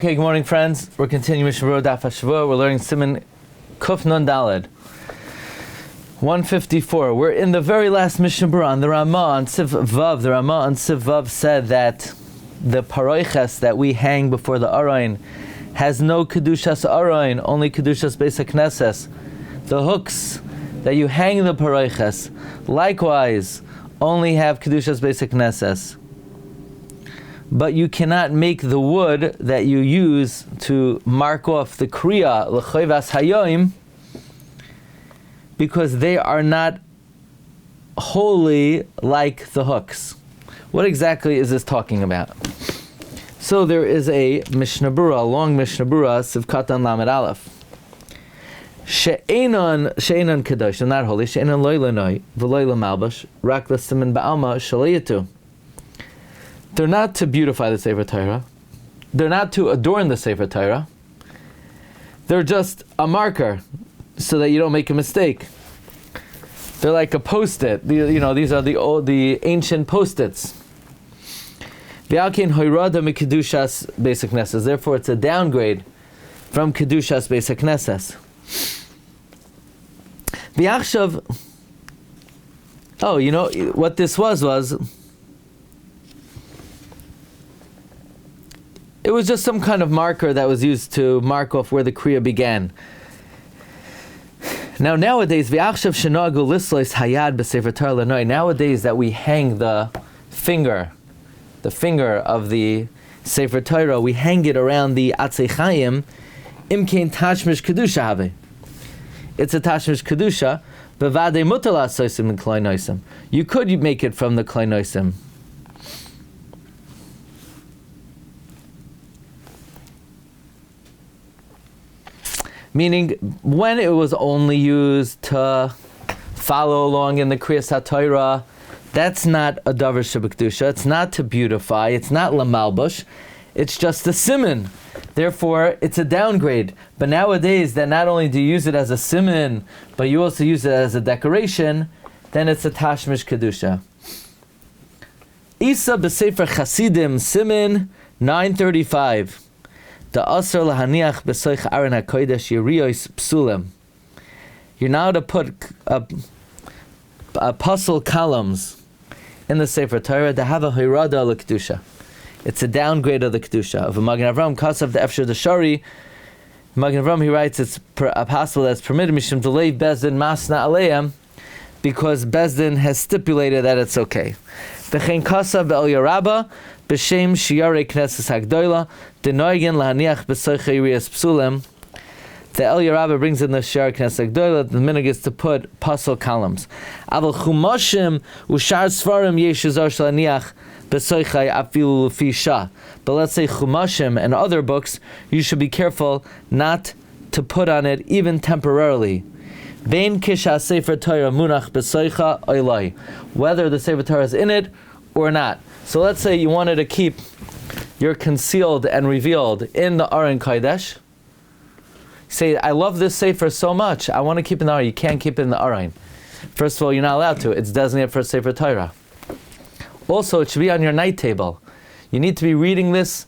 Okay, good morning, friends. We're continuing Mishnah Daf Hashavua. We're learning Siman Kuf Nun Daled 154. We're in the very last Mishnah on the Ramah on Siv Vav. The Ramah on Siv Vav said that the paroiches that we hang before the Arayin has no Kedushas Arayin, only Kedushas Beis HaKnesses. The hooks that you hang the paroiches likewise only have Kedushas Beis HaKnesses. But you cannot make the wood that you use to mark off the kriya l'choivas hayoim because they are not holy like the hooks. What exactly is this talking about? So there is a Mishnah Berura, a long Mishnah Berura, Sivkatan Lamed Aleph. She'enon kadosh, they're not holy. She'enon loy lenoi v'loy lemalbash rak l'siman ba'alma shalayitu. They're not to beautify the Sefer Torah. They're not to adorn the Sefer Torah. They're just a marker so that you don't make a mistake. They're like a post-it. These are the ancient post-its. Therefore, it's a downgrade from Kedushas Beis HaKnesses. What this was it was just some kind of marker that was used to mark off where the kriya began. Nowadays, nowadays that we hang the finger of the Sefer Torah, we hang it around the Atzei Chaim, imkein tashmish kedusha have. It's a tashmish kedusha, bevadei mutal asosim and klei noisim. You could make it from the klei noisim. Meaning, when it was only used to follow along in the Kriyas HaTorah, that's not a davar shebekdusha. It's not to beautify. It's not lamalbush. It's just a siman. Therefore, it's a downgrade. But nowadays, that not only do you use it as a siman, but you also use it as a decoration, then it's a tashmish kedusha. Isa b'sefer Chasidim siman 935. The asr lahaniach b'soich aron hakodesh yiriyos psulim. You're now to put puzzle columns in the Sefer Torah to have a hirada l'kedusha. It's a downgrade of the kedusha of a Magen Avram kasav the efshar the shari. Magen Avram, he writes it's possible that it's permitted mishum delay bezdin masna aleim because bezdin has stipulated that it's okay. V'chein kasav be'el yarabba b'shem shiurim knesses hagdoila denoigen lahaniach b'soich yiriyos psulim. The El Yerabba brings in the Shiur Knesset Gdoila, the minhag is to put puzzle columns. Aval Chumashim u'shar Seforim yesh zor shlaniach b'soichai afilu l'fi shah. But let's say Chumashim and other books, you should be careful not to put on it even temporarily. Bein kisha Sefer Torah munach b'soicha oilai. Whether the Sefer Torah is in it or not. So let's say you wanted to keep your concealed and revealed in the Aron Kodesh. Say, I love this Sefer so much, I want to keep it in the Aron. You can't keep it in the Aron. First of all, you're not allowed to. It's designated for Sefer Torah. Also, it should be on your night table. You need to be reading this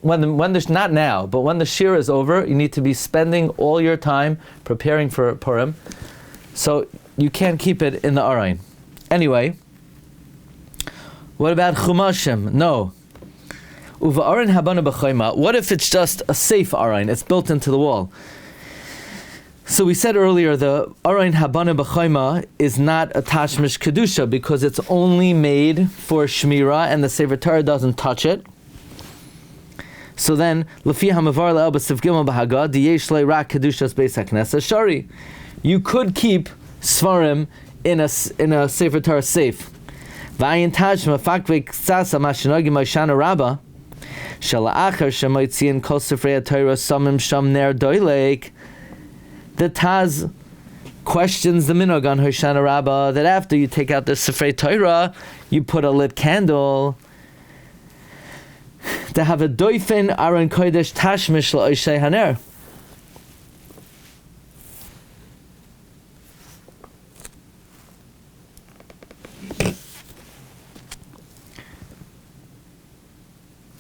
when there's not now, but when the Shiur is over, you need to be spending all your time preparing for Purim. So you can't keep it in the Aron. Anyway, what about Chumashim? No. What if it's just a safe Aron? It's built into the wall. So we said earlier the Aron Habana B'chayma is not a Tashmish Kedusha because it's only made for Shmira and the Sefer Torah doesn't touch it. So then, L'fi HaMavar Le'el B'Siv Gimel B'Hagah Diyesh Le'Rak Kedushas Beis HaKnesses Shari. You could keep Seforim in a Sefer Torah safe. V'ayin Tashma Fakvei Ksasa Mashinagi Moshana Rabbah the Taz questions the minhag on Hoshana Rabbah that after you take out the Sefer Torah, you put a lit candle to have a doifen Aron Kodesh tashmish la'oshei haner.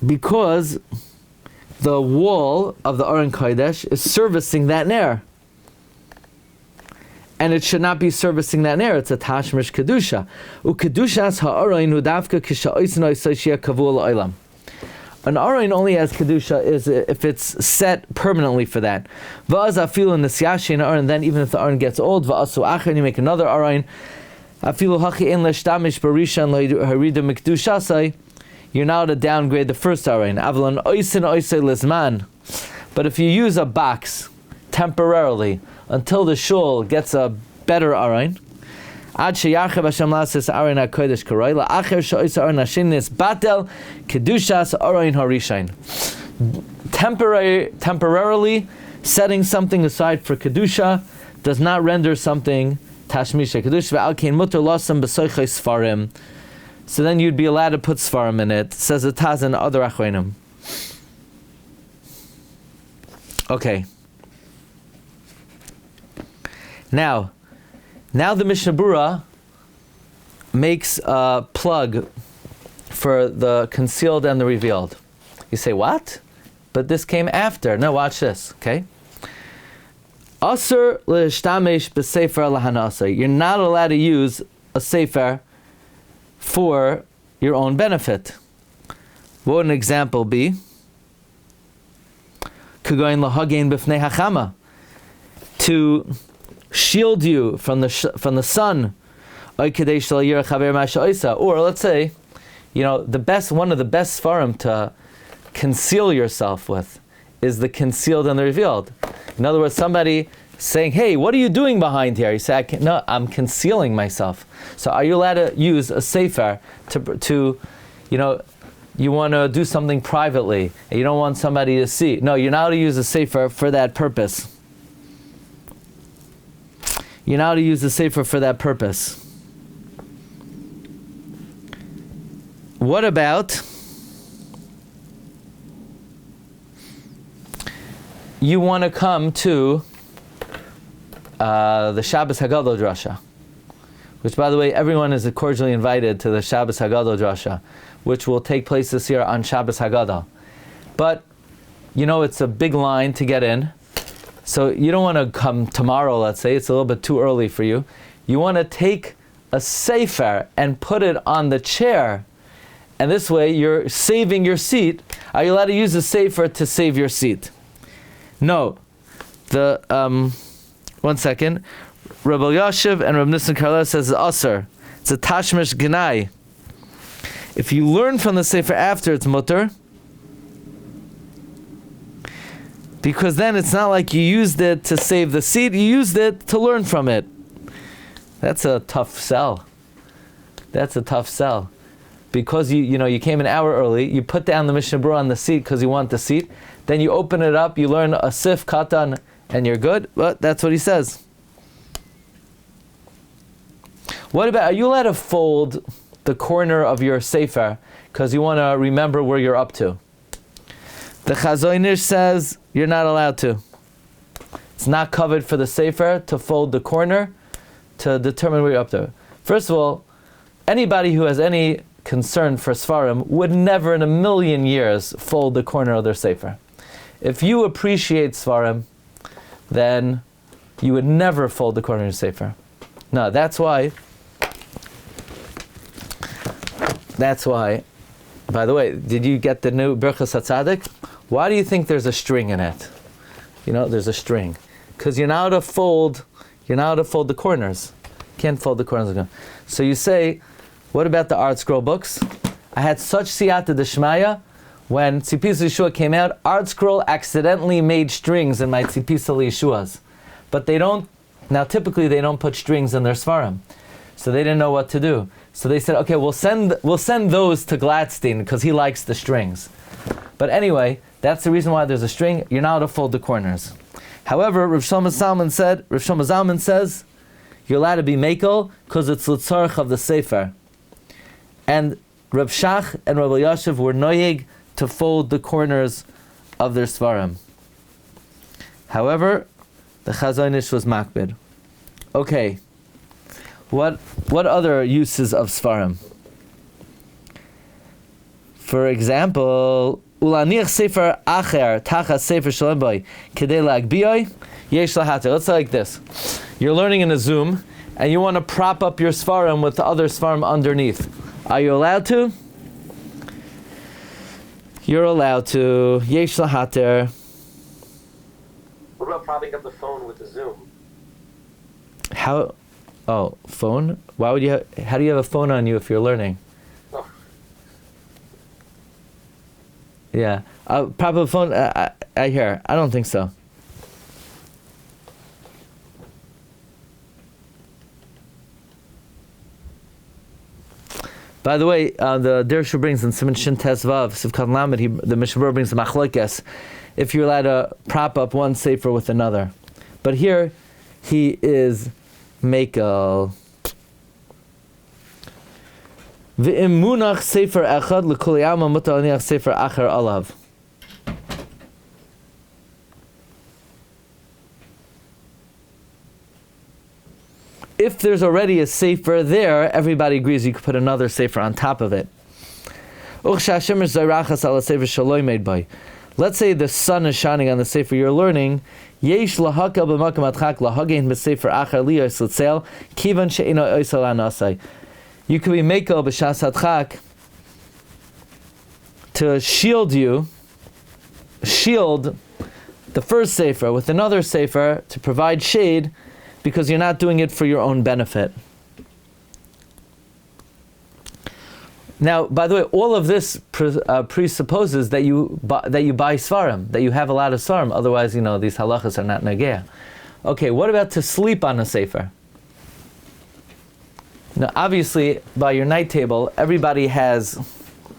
because the wall of the Aron Kodesh is servicing that ner. And it should not be servicing that ner. It's a tashmish kedusha. Ukedushas ha'aron hu davka kisha'oisno isoshiya kavul oilam. An aron only has kedusha is if it's set permanently for that. Va'az afilu nesyashin aron. Then even if the aron gets old, va'asu acher, you make another aron. Afilu hachi ein leshtamish barishan harida mikdushasai. You're now to downgrade the first aron. Avlan oisin oisay lizman. But if you use a box temporarily until the shul gets a better aron, ad sheyarchev Hashem lasis aron hakodesh karoi la'acher she'ois aron hashinis batel kedushas aron harishain. Temporarily setting something aside for kedusha does not render something tashmisha kedusha. Ve'al kein mutar losam b'soichei Seforim. So then you'd be allowed to put Seforim in it. Says the Taz and other achronim. Okay. Now the Mishnah Berura makes a plug for the concealed and the revealed. You say, what? But this came after. No, watch this, okay? Asur l'shtamesh b'sefer lahanasa. You're not allowed to use a sefer for your own benefit. What would an example be? Kugoin lahagein b'fnei hachama. To shield you from the sun. Or let's say, one of the best Seforim to conceal yourself with is the concealed and the revealed. In other words, somebody saying, hey, what are you doing behind here? You say, no, I'm concealing myself. So are you allowed to use a sefer to you want to do something privately and you don't want somebody to see? No, you're not allowed to use a sefer for that purpose. You're not allowed to use the sefer for that purpose. What about you want to come to the Shabbos Hagadol drasha, which, by the way, everyone is cordially invited to the Shabbos Hagadol drasha, which will take place this year on Shabbos Hagadol. But it's a big line to get in. So you don't want to come tomorrow, let's say. It's a little bit too early for you. You want to take a sefer and put it on the chair. And this way you're saving your seat. Are you allowed to use a sefer to save your seat? No. One second. Rabbi Yashiv and Rabbi Nissen Karla says it's asur. It's a tashmish genai. If you learn from the sefer after, it's mutter. Because then it's not like you used it to save the seat, you used it to learn from it. That's a tough sell. Because you came an hour early, you put down the Mishnah Berura on the seat because you want the seat, then you open it up, you learn a sif katan, and you're good. But that's what he says. What about, are you allowed to fold the corner of your sefer because you want to remember where you're up to? The Chazon Ish says you're not allowed to. It's not covered for the sefer to fold the corner to determine where you're up to. First of all, anybody who has any concern for Seforim would never in a million years fold the corner of their sefer. If you appreciate Seforim, then you would never fold the corner of your sefer. No, that's why, by the way, did you get the new Birchas HaTzadik? Why do you think there's a string in it? There's a string. Because you're not allowed to fold the corners. Can't fold the corners again. So you say, what about the Art Scroll books? I had such siyata d'shmaya when Tzipisa Yeshua came out. Art Scroll accidentally made strings in my Tzipisa Yeshuas. But typically they don't put strings in their Seforim. So they didn't know what to do. So they said, okay, we'll send those to Glatstein because he likes the strings. But anyway, that's the reason why there's a string. You're not allowed to fold the corners. However, Rav Shlomo Zalman says you're allowed to be mekel because it's l'tzarech of the sefer. And Rav Shach and Rav Yashiv were noyeg to fold the corners of their Seforim. However, the Chazon Ish was makbid. Okay, what other uses of Seforim? For example, ulaniach sefer acher tachas sefer shalem boy kedei lagbioi yesh lahater. Let's say like this. You're learning in a Zoom, and you want to prop up your Seforim with the other Seforim underneath. Are you allowed to? You're allowed to. Yesh lahater. What about propping up the phone with the Zoom? How? Oh, phone? Why would you? How do you have a phone on you if you're learning? Oh. Yeah, prop up a phone. I hear. I don't think so. By the way, the Dershur brings in Siman Shin Tes Vav Sivkat Lamed. The Mishnah brings the Machlokes if you're allowed to prop up one sefer with another. But here, he is Mekel. V'im munach sefer echad l'kol yama mutar laniach sefer acher alav. If there's already a sefer there, everybody agrees you could put another sefer on top of it. Let's say the sun is shining on the sefer you're learning. Yesh lahakal b'makam adchak lahagein b'sefer acher liyos l'tzel kivan she'ino oisal anasai. You could be mekel b'shas adchak to shield the first sefer with another sefer to provide shade, because you're not doing it for your own benefit. Now, by the way, all of this presupposes that you buy Seforim, that you have a lot of Seforim. Otherwise, these halachas are not nagea. Okay, what about to sleep on a sefer? Now, obviously, by your night table, everybody has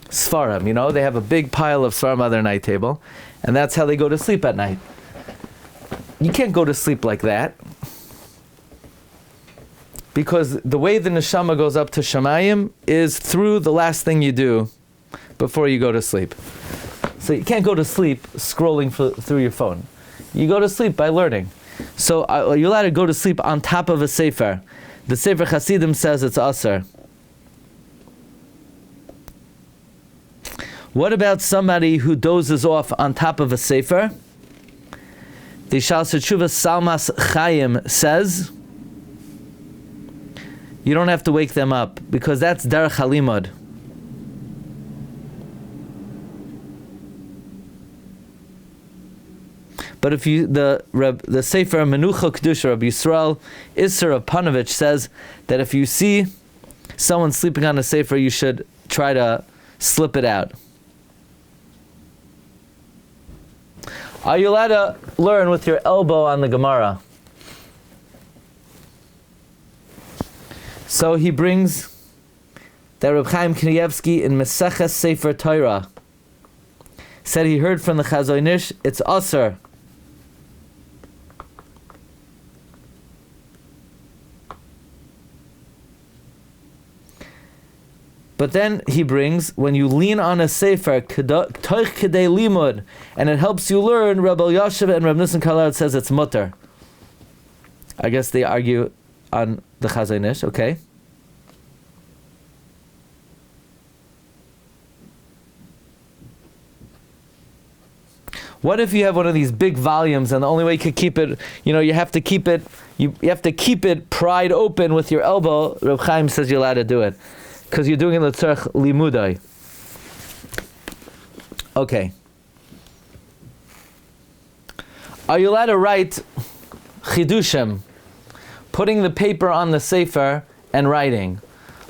Seforim. They have a big pile of Seforim on their night table, and that's how they go to sleep at night. You can't go to sleep like that, because the way the neshama goes up to Shamayim is through the last thing you do before you go to sleep. So you can't go to sleep scrolling through your phone. You go to sleep by learning. So you're allowed to go to sleep on top of a sefer. The Sefer Hasidim says it's aser. What about somebody who dozes off on top of a sefer? The Shal Setshuva Salmas Chaim says you don't have to wake them up, because that's derech halimud. But if the Sefer Menucha Kedusha, Rabbi Yisrael Isser of Panovich says that if you see someone sleeping on a Sefer, you should try to slip it out. Are you allowed to learn with your elbow on the Gemara? So he brings that Reb Chaim Kanievsky in Meseches Sefer Torah said he heard from the Chazon Ish, it's aser. But then he brings, when you lean on a sefer, toich kedei limud, and it helps you learn, Rabbi Yashiv and Reb Nissen Kalad says it's mutter. I guess they argue on the Chazon Ish, okay. What if you have one of these big volumes, and the only way you could keep it, you have to keep it, you have to keep it pried open with your elbow. Reb Chaim says you're allowed to do it, because you're doing it l'tzarech limudai. Okay. Are you allowed to write chidushim, putting the paper on the sefer and writing?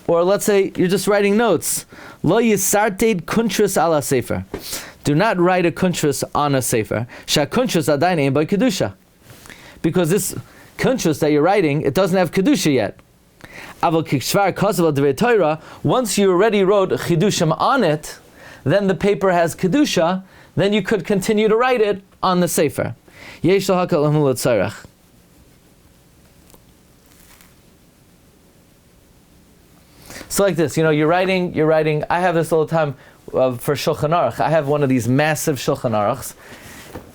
Or let's say you're just writing notes. Lo yisarteid kuntras ala sefer. Do not write a kuntras on a sefer. Sha kuntras adayin ein by kedusha. Because this kuntras that you're writing, it doesn't have kedusha yet. Aval kikshvar kazav al Torah. Once you already wrote chidushim on it, then the paper has kedusha. Then you could continue to write it on the sefer. Yesh lahakal amul tzarach. So like this, you're writing. I have this all the time for Shulchan Aruch. I have one of these massive Shulchan Aruchs.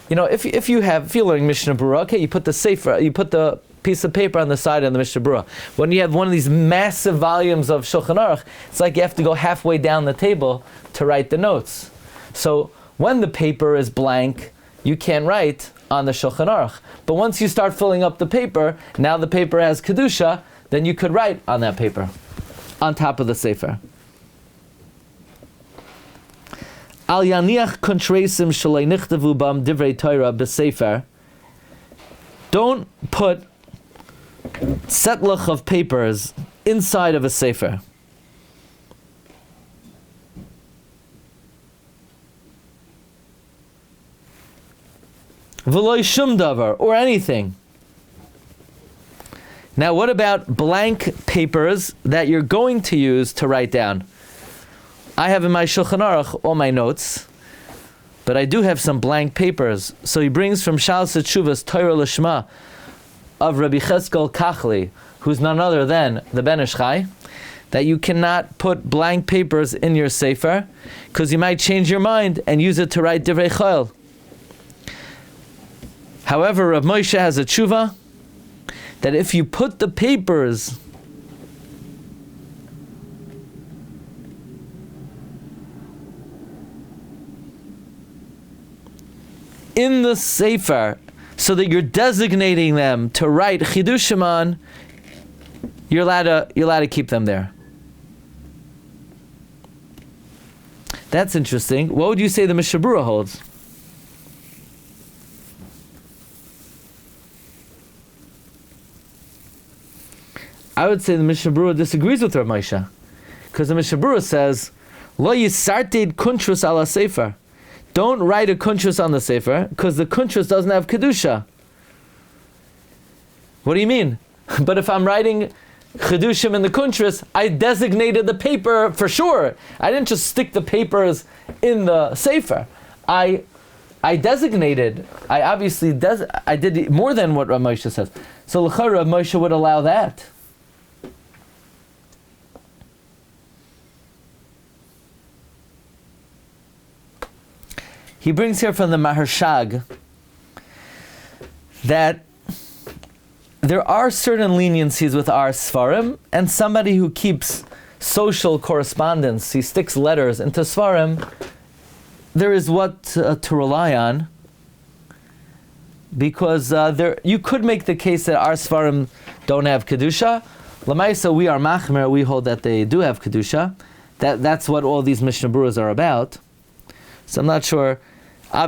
If you're learning Mishnah Berura, okay, you put the sefer, you put the piece of paper on the side of the Mishnah Berura. When you have one of these massive volumes of Shulchan Aruch, it's like you have to go halfway down the table to write the notes. So When the paper is blank, you can't write on the Shulchan Aruch. But once you start filling up the paper, now the paper has Kedusha, then you could write on that paper, on top of the Sefer. Al yaniach kontresim shalei nichtavu bam divrei Torah b'sefer. Don't put setlach of papers inside of a Sefer. V'loi shum davar, or anything. Now what about blank papers that you're going to use to write down? I have in my Shulchan Aruch all my notes, but I do have some blank papers. So he brings from Shalas Tshuvas Torah Lishma of Rabbi Cheskel Kachli, who's none other than the Ben Ish Chai, that you cannot put blank papers in your Sefer, because you might change your mind and use it to write Divrei Chayil. However, Rav Moshe has a tshuva that if you put the papers in the Sefer so that you're designating them to write Chidushim on, you're allowed to keep them there. That's interesting. What would you say the Mishnah Berura holds? I would say the Mishnah Berura disagrees with Rav Moshe, because the Mishnah Berura says, "Lo yisarted kuntrus ala sefer." Don't write a kuntrus on the sefer, because the kuntrus doesn't have kedusha. What do you mean? But if I'm writing chedushim in the kuntrus, I designated the paper for sure. I didn't just stick the papers in the sefer. I designated. I obviously I did more than what Rav Moshe says. So l'chara Rav Moshe would allow that. He brings here from the Maharshag that there are certain leniencies with our Seforim, and somebody who keeps social correspondence, he sticks letters into Seforim, there is what to rely on, because you could make the case that our Seforim don't have Kedusha. L'maisa, we are Machmer, we hold that they do have Kedusha. That's what all these Mishnah Beruras are about. So I'm not sure.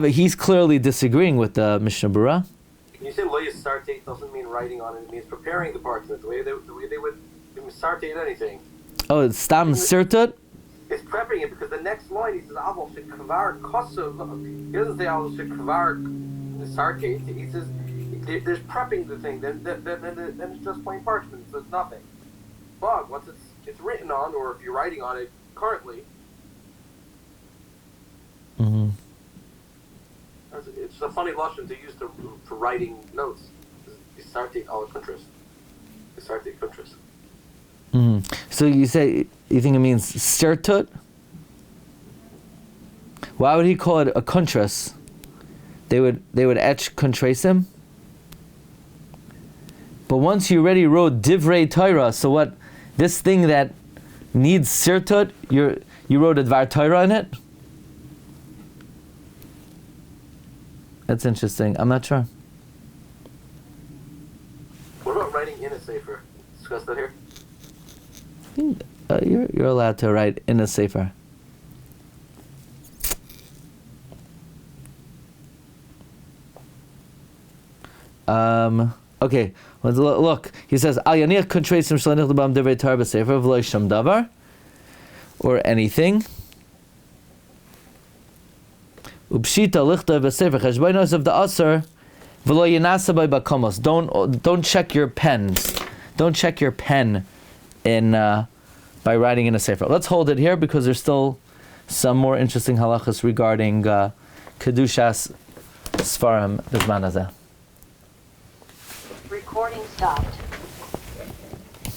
He's clearly disagreeing with the Mishnah Berura. Can you say lo yisartate doesn't mean writing on it? It means preparing the parchment. The way they would yisartate anything. Oh, it's stam sirtut? It's prepping it, because the next line he says avol shekvar kosav. He doesn't say avol shekvar yisartate. He says there's prepping the thing. Then it's just plain parchment. So it's nothing. But once it's written on, or if you're writing on it currently. Mm-hmm. It's a funny lashon to use for writing notes. Yisartate al kuntras. Yisartate kuntras. So you think it means sirtut? Why would he call it a kuntras? They would etch kuntresim. But once you already wrote divrei Torah, so what? This thing that needs sirtut, you wrote a dvar Torah in it. That's interesting. I'm not sure. What about writing in a sefer? Discuss that here. I think, you're allowed to write in a sefer. Okay. Look. He says Al yanich kontresim shlanich lebam divrei Torah b'sefer v'lo sham davar, or anything. Upshita lichta v'sefer cheshbonos of the aser v'lo yinasa by bakomos. Don't check your pens. Don't check your pen in by writing in a sefer. Let's hold it here, because there's still some more interesting halachas regarding kedushas Seforim b'zman hazeh. Recording stopped.